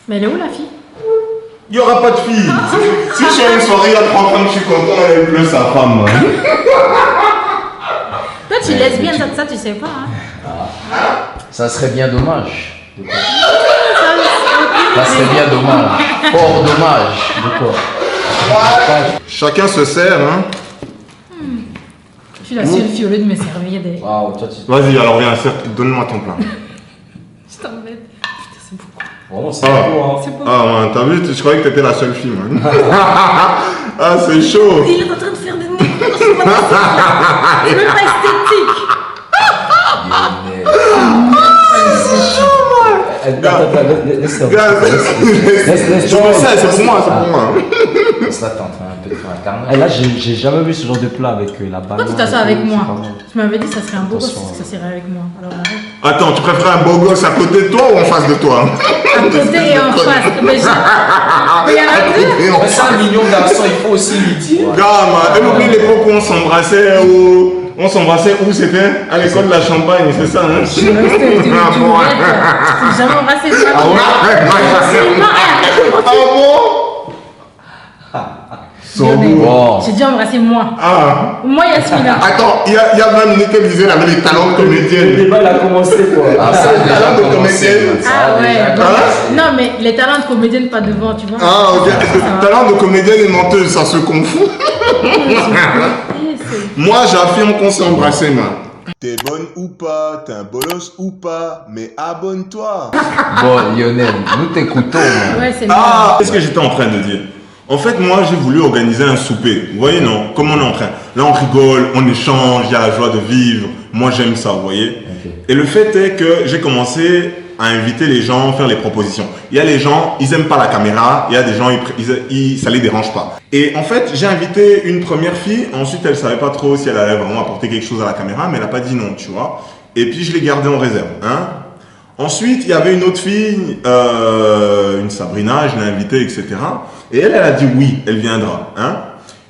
Mais elle est où la fille? Il n'y aura pas de fille. Si je suis à une soirée, il y a 3 femmes, je suis content, elle pleut sa femme. Toi, tu es lesbienne, ça, tu sais pas. Hein? Ça serait bien dommage. Ça serait bien dommage. Fort dommage. De quoi? Chacun se sert, hein. Je suis la seule fille au lieu de me servir des. Waouh, toi tu. Vas-y, alors viens, donne-moi ton plat. Je t'embête. Putain, c'est beaucoup. Vraiment, c'est beau, hein. C'est beaucoup. Ah, man, t'as vu, je croyais que t'étais la seule fille, man. Ah, c'est chaud. Il est en train de faire des mots. C'est même pas esthétique. Laisse-le. Je me sais, c'est pour moi, c'est pour moi. Ça tente un peu de faire un carnet. Là, j'ai jamais vu ce genre de plat avec la banane. Pourquoi tu t'assois avec moi? C'est pas mal. Tu m'avais dit que ça serait un beau gosse, Attention, ça serait avec moi. Alors arrête. Attends, tu préfères un beau gosse à côté de toi ou en face de toi? À côté et en face. Mais il y en a deux. Mais c'est un million de garçons, il faut aussi lui dire. Regarde, man, elle oublie l'époque où on s'embrassait où c'était? À l'école de la Champagne, c'est ça, hein? Je suis restée, tu Ah bon? j'ai jamais embrassé de ma vie. Ah bon? Wow. J'ai dû embrasser moi. Ah. Moi, Yasmina. Attends, il y a 20 minutes, elle disait qu'elle avait les talents de Le comédienne. débat, il a commencé quoi. Ah, ça a déjà talent de commencé. comédienne. Ça a Ah ouais. déjà bon. commencé. Non, mais les talents de comédienne, pas devant, tu vois. Ah, ok. Est-ce que Ça va. talent de comédienne et menteuse, ça se confond? Moi, j'affirme qu'on s'est embrassé, man. T'es bonne ou pas, t'es un bolos ou pas, mais abonne-toi. Bon, Lionel, nous t'écoutons. man. Ouais, c'est Ah, qu'est-ce que j'étais en train de dire? En fait, moi, j'ai voulu organiser un souper. Vous voyez, non? Comme on est en train. Là, on rigole, on échange, il y a la joie de vivre. Moi, j'aime ça, vous voyez? Ok. Et le fait est que j'ai commencé à inviter les gens, faire les propositions. Il y a les gens, ils aiment pas la caméra. Il y a des gens, ça les dérange pas. Et en fait, j'ai invité une première fille. Ensuite, elle savait pas trop si elle allait vraiment apporter quelque chose à la caméra, mais elle a pas dit non, tu vois. Et puis, je l'ai gardée en réserve, hein. Ensuite, il y avait une autre fille, une Sabrina, je l'ai invitée, etc. Et elle a dit oui, elle viendra, hein.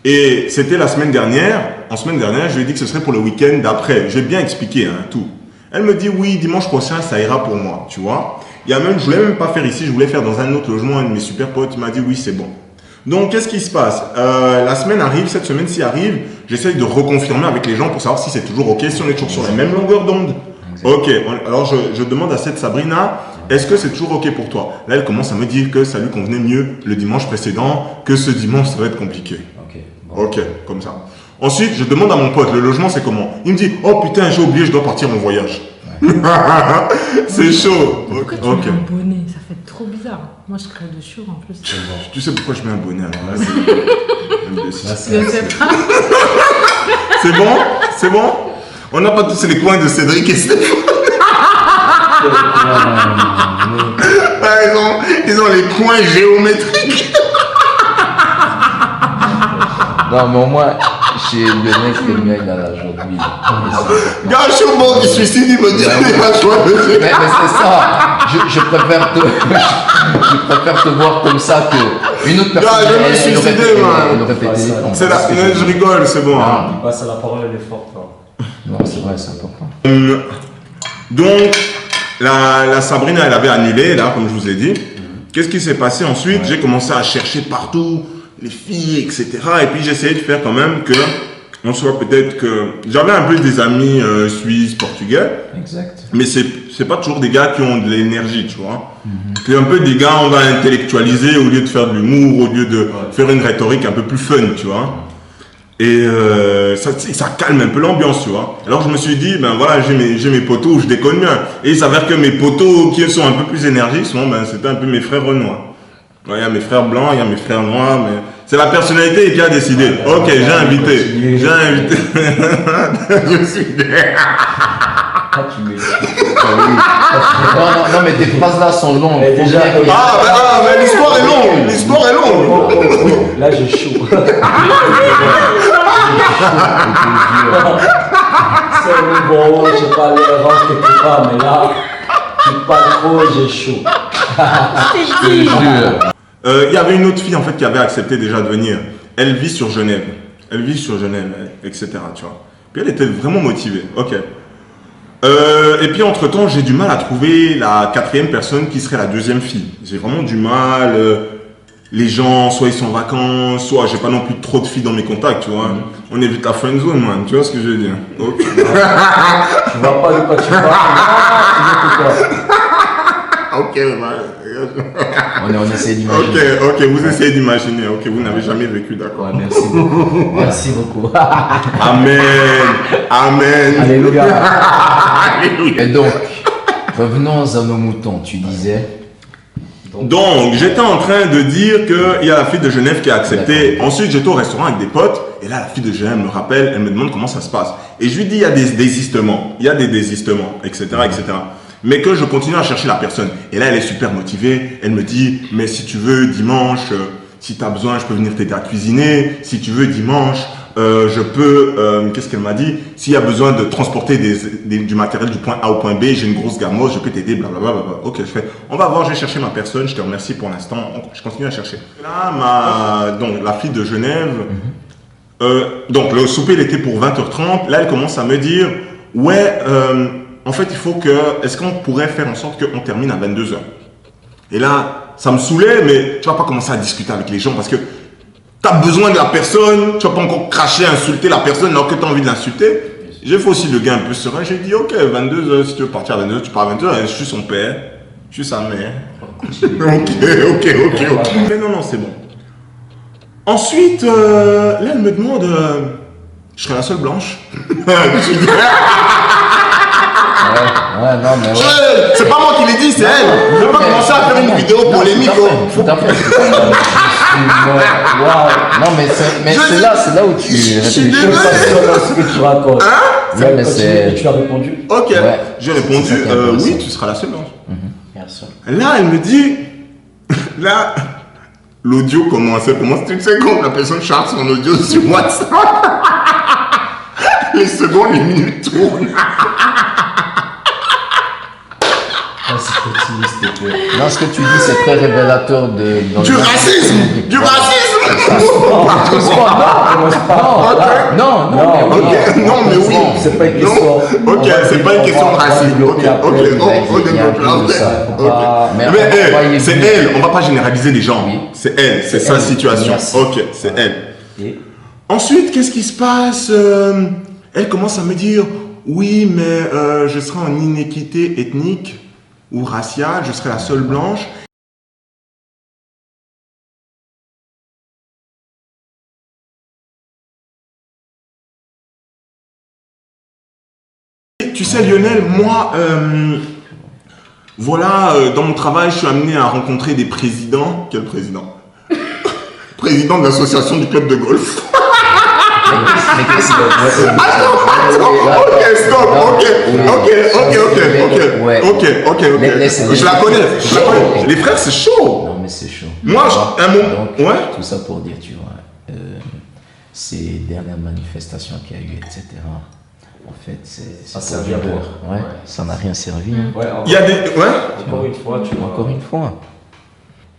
Et c'était la semaine dernière. En semaine dernière, je lui ai dit que ce serait pour le week-end d'après. J'ai bien expliqué, hein, tout. Elle me dit oui, dimanche prochain, ça ira pour moi, tu vois. Il y a même, je voulais même pas faire ici, je voulais faire dans un autre logement, un de mes super potes, il m'a dit oui, c'est bon. Donc, qu'est-ce qui se passe? La semaine arrive, cette semaine-ci arrive, j'essaye de reconfirmer avec les gens pour savoir si c'est toujours ok, si on est toujours sur la même longueur d'onde. Ok, alors je demande à cette Sabrina, est-ce que c'est toujours ok pour toi? Là, elle commence à me dire que ça lui convenait mieux le dimanche précédent, que ce dimanche, ça va être compliqué. Ok. Bon. Ok, comme ça. Ensuite, je demande à mon pote, le logement c'est comment? Il me dit, oh putain, j'ai oublié, je dois partir en voyage. C'est chaud. Pourquoi tu Ok. mets un bonnet? Ça fait trop bizarre. Moi, je crée de chaud en plus. Tu sais pourquoi je mets un bonnet alors là? Je sais pas. C'est bon? C'est bon? On n'a pas tous les coins de Cédric et Stéphane. Ah, ils ont les coins géométriques. Non, mais au moins, chez Lionel, c'était mieux, il a la joie de vivre. Gars, je suis au bord du suicide, il me dit qu'il a la joie de vivre. Mais c'est ça, je préfère te voir comme ça que une autre personne. Gars, je vais me elle aurait suicider, pété- man. elle aurait pété les plombs. C'est là, je rigole, c'est bon. hein. Il passe à la parole, elle est forte. Hein. Non, c'est vrai, c'est important. Donc, la Sabrina, elle avait annulé, là, comme je vous ai dit. Qu'est-ce qui s'est passé ensuite? J'ai commencé à chercher partout, les filles, etc. Et puis, j'ai essayé de faire quand même que, on soit peut-être que... J'avais un peu des amis suisses, portugais, Exact. mais c'est pas toujours des gars qui ont de l'énergie, tu vois. C'est un peu des gars, on va intellectualiser au lieu de faire de l'humour, au lieu de faire une rhétorique un peu plus fun, tu vois. Et ça calme un peu l'ambiance, tu vois. Alors je me suis dit, ben voilà, j'ai mes potos où je déconne bien. Et il s'avère que mes potos qui sont un peu plus énergiques, c'était un peu mes frères noirs. Il y a mes frères blancs, il y a mes frères noirs, mais c'est la personnalité qui a décidé. Ok, j'ai invité. Je suis Ah, tu mets. Non, mais tes phrases là sont longues. Mais déjà, mais l'histoire est longue. L'histoire est longue. Là, j'ai chaud. C'est bon, j'ai pas les rangs quelque part, mais là, j'ai pas trop, j'ai chaud. Il y avait une autre fille en fait qui avait accepté déjà de venir. Elle vit sur Genève. Elle vit sur Genève, etc. Tu vois. Puis elle était vraiment motivée. Ok. Et puis entre-temps, j'ai du mal à trouver la quatrième personne qui serait la deuxième fille. J'ai vraiment du mal. Les gens, soit ils sont en vacances, soit j'ai pas non plus trop de filles dans mes contacts, tu vois. On évite la friend zone, man. Tu vois ce que je veux dire? Ok. Tu vois pas de quoi tu parles. Ok, man. On essaie d'imaginer. Ok, vous essayez d'imaginer. Ok, vous n'avez jamais vécu, d'accord. Ouais, merci beaucoup. Merci beaucoup. Amen. Amen. Alléluia. Et donc, revenons à nos moutons. Tu disais. Donc, j'étais en train de dire qu'il y a la fille de Genève qui a accepté. Ensuite, j'étais au restaurant avec des potes. Et là, la fille de Genève me rappelle, elle me demande comment ça se passe. Et je lui dis, il y a des désistements. Il y a des désistements, etc., etc. Mais que je continue à chercher la personne. Et là, elle est super motivée. Elle me dit, mais si tu veux, dimanche, si tu as besoin, je peux venir t'aider à cuisiner. Si tu veux, dimanche, je peux, qu'est-ce qu'elle m'a dit? S'il y a besoin de transporter du matériel du point A au point B, j'ai une grosse gamosse, je peux t'aider, blablabla. Ok, je fais, on va voir, je vais chercher ma personne, je te remercie pour l'instant, je continue à chercher. Là, donc, la fille de Genève, donc le souper il était pour 20h30, là elle commence à me dire, ouais, en fait il faut que, est-ce qu'on pourrait faire en sorte qu'on termine à 22h? Et là, ça me saoulait, mais tu vas pas commencer à discuter avec les gens parce que tu as besoin de la personne, tu vas pas encore cracher, insulter la personne alors que tu as envie de l'insulter. J'ai fait aussi le gars un peu serein, j'ai dit ok, 22h, si tu veux partir à 22h, tu pars à 22h, je suis son père, je suis sa mère. Ok. Mais non, c'est bon. Ensuite, là elle me demande, je serai la seule blanche. Ouais, non, mais ouais. C'est pas moi qui l'ai dit, c'est elle. Je vais pas commencer à faire une vidéo polémique. Tout à fait. Non, mais c'est là où tu réfléchis. Je suis pas sûr de ce que tu racontes. Ouais, mais c'est. Tu as répondu. Ok, Ouais. j'ai répondu, C'est ça qui est intéressant. oui, tu seras la seule blanche. Bien sûr. Là, elle me dit, là, l'audio commence, tu sais quand la personne charge son audio sur WhatsApp, les secondes, les minutes tournent. Non, ce que tu dis, c'est très révélateur de. Du racisme. Non, Non, mais oui. C'est pas une question. Ok, c'est pas une question de racisme. Ok, on développe là. Mais c'est elle, on va pas généraliser les gens. Oui. C'est elle, c'est sa situation. Merci. Ok, c'est elle. Et Ensuite, qu'est-ce qui se passe? Elle commence à me dire, oui, mais je serai en inéquité ethnique ou raciale, je serai la seule blanche. Tu sais Lionel, moi, voilà, dans mon travail, je suis amené à rencontrer des présidents. Quel président? Président de l'association du club de golf. Ok, stop, ok. Je la connais. Les frères, c'est chaud. Non, mais c'est chaud. Moi, un moment. Donc, Ouais. tout ça pour dire, tu vois, ces dernières manifestations qu'il y a eu, etc. En fait, c'est Ça servi à quoi? Ouais, ça n'a rien servi. Hein. ouais, Il y a des. Ouais. encore une fois, tu vois. Encore une fois.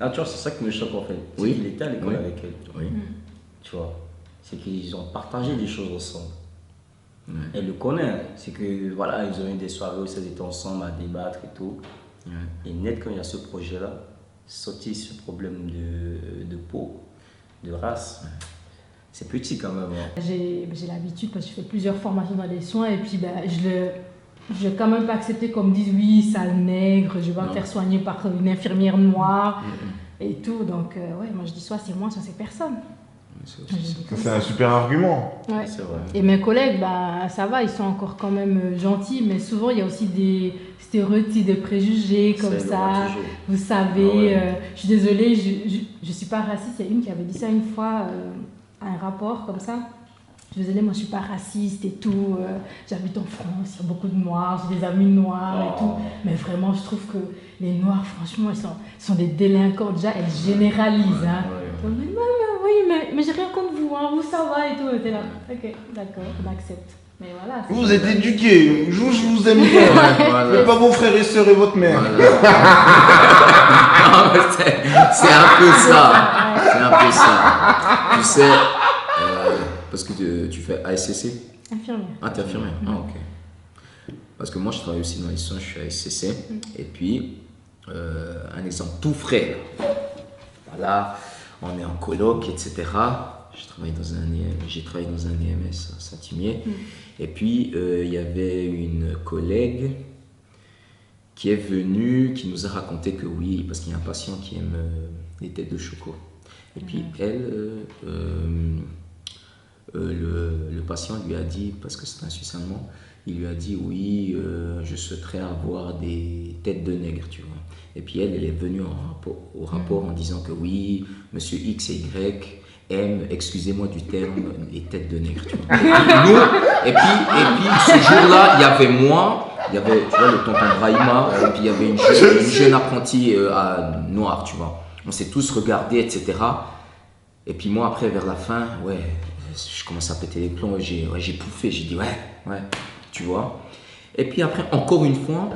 Ah, tu vois, c'est ça qui me choque en fait. Oui. Il était à l'école Oui. avec elle. Oui. Tu vois, c'est qu'ils ont partagé des choses ensemble. Elle le connaît. C'est que voilà, ils ont eu des soirées où ils étaient ensemble à débattre et tout. Et net, quand il y a ce projet-là, sorti ce problème de peau, de race. C'est petit quand même. Hein. J'ai l'habitude parce que je fais plusieurs formations dans les soins et puis je vais quand même pas accepter qu'on me dise oui, sale nègre, je vais me faire soigner par une infirmière noire et tout. Donc ouais, moi je dis soit c'est moi, soit c'est personne. C'est un super argument. Ouais. C'est vrai. Et mes collègues, bah, ça va, ils sont encore quand même gentils, mais souvent il y a aussi des stéréotypes, des préjugés comme Ça, il y en ça. aura toujours. Vous savez, Ah ouais. je suis désolée, je suis pas raciste. Il y a une qui avait dit ça une fois à un rapport comme ça. Je suis désolée, moi je suis pas raciste et tout. J'habite en France, il y a beaucoup de noirs, j'ai des amis noirs et tout. Mais vraiment, je trouve que les noirs, franchement, ils sont des délinquants. Déjà, elles généralisent. Hein. Comme, oui, mais j'ai rien contre vous, hein, vous ça va et tout. Et t'es là, ok, d'accord, on accepte. Mais voilà. Vous êtes éduqués, je vous aime bien. Mais pas vos frères et sœurs et votre mère. Non, mais c'est un peu ça. C'est un peu ça. Tu sais, parce que tu fais ASCC. Infirmière. Ah, t'es infirmière. Ah, ok. Parce que moi, je travaille aussi dans les soins, je suis à SCC. Et puis, un exemple tout frais. Voilà, on est en coloc, etc. J'ai travaillé dans un EMS à Saint-Imier. Et puis, il y avait une collègue qui est venue, qui nous a raconté que oui, parce qu'il y a un patient qui aime les têtes de choco. Et puis, le patient lui a dit, parce que c'est un Suisse allemand, il lui a dit oui, je souhaiterais avoir des têtes de nègre, tu vois. Et puis elle est venue au rapport en disant que oui, monsieur X et Y aime, excusez-moi du terme, les têtes de nègre, tu vois. Et puis ce jour-là, il y avait moi, il y avait, tu vois, le tonton Brahima, et puis il y avait une jeune apprentie noire, tu vois. On s'est tous regardés, etc. Et puis moi, après, vers la fin, ouais, je commence à péter les plombs, j'ai pouffé, j'ai dit ouais, tu vois. Et puis après, encore une fois,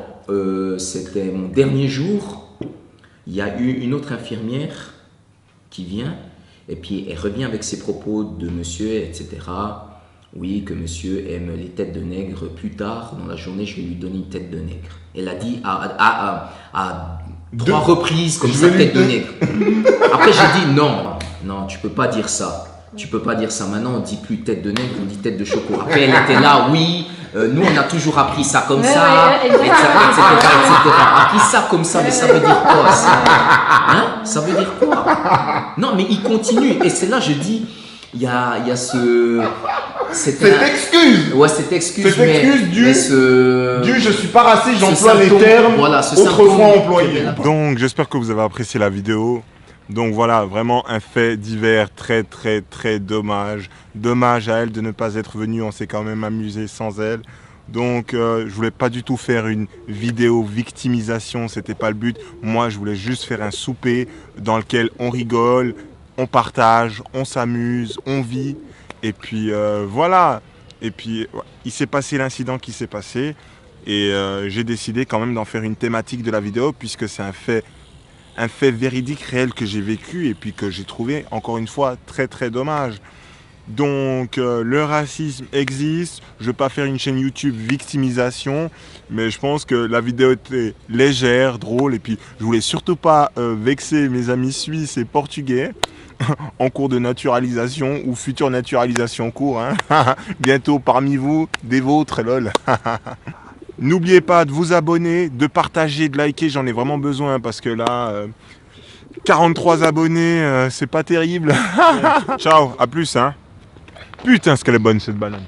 c'était mon dernier jour, il y a eu une autre infirmière qui vient, et puis elle revient avec ses propos de monsieur, etc. Oui, que monsieur aime les têtes de nègre. Plus tard, dans la journée, je vais lui donner une tête de nègre. Elle a dit à 3 reprises comme ça, tête de nègre. Après, j'ai dit non, tu peux pas dire ça. Tu peux pas dire ça. Maintenant, on dit plus tête de nègre, on dit tête de choco. Après, elle était là, oui. Nous, on a toujours appris ça comme ça, etc. Appris ça comme ça, mais ça veut dire quoi ça, hein? Ça veut dire quoi? Non, mais il continue. Et c'est là, je dis, il y a cette excuse. Ouais, cette excuse. Cette excuse du je suis pas raciste, j'emploie les termes autrefois employés. Donc, j'espère que vous avez apprécié la vidéo. Donc voilà, vraiment un fait divers très dommage. Dommage à elle de ne pas être venue, on s'est quand même amusé sans elle. Donc je voulais pas du tout faire une vidéo victimisation, c'était pas le but. Moi je voulais juste faire un souper dans lequel on rigole, on partage, on s'amuse, on vit. Et puis voilà. Et puis il s'est passé l'incident qui s'est passé. Et j'ai décidé quand même d'en faire une thématique de la vidéo puisque c'est un fait véridique, réel que j'ai vécu et puis que j'ai trouvé, encore une fois, très dommage. Donc, le racisme existe. Je ne vais pas faire une chaîne YouTube victimisation, mais je pense que la vidéo était légère, drôle, et puis je voulais surtout pas vexer mes amis suisses et portugais en cours de naturalisation ou future naturalisation en cours. Hein. Bientôt parmi vous, des vôtres, lol. N'oubliez pas de vous abonner, de partager, de liker, j'en ai vraiment besoin parce que là, 43 abonnés, c'est pas terrible. Ciao, à plus. Hein. Putain, ce qu'elle est bonne cette banane.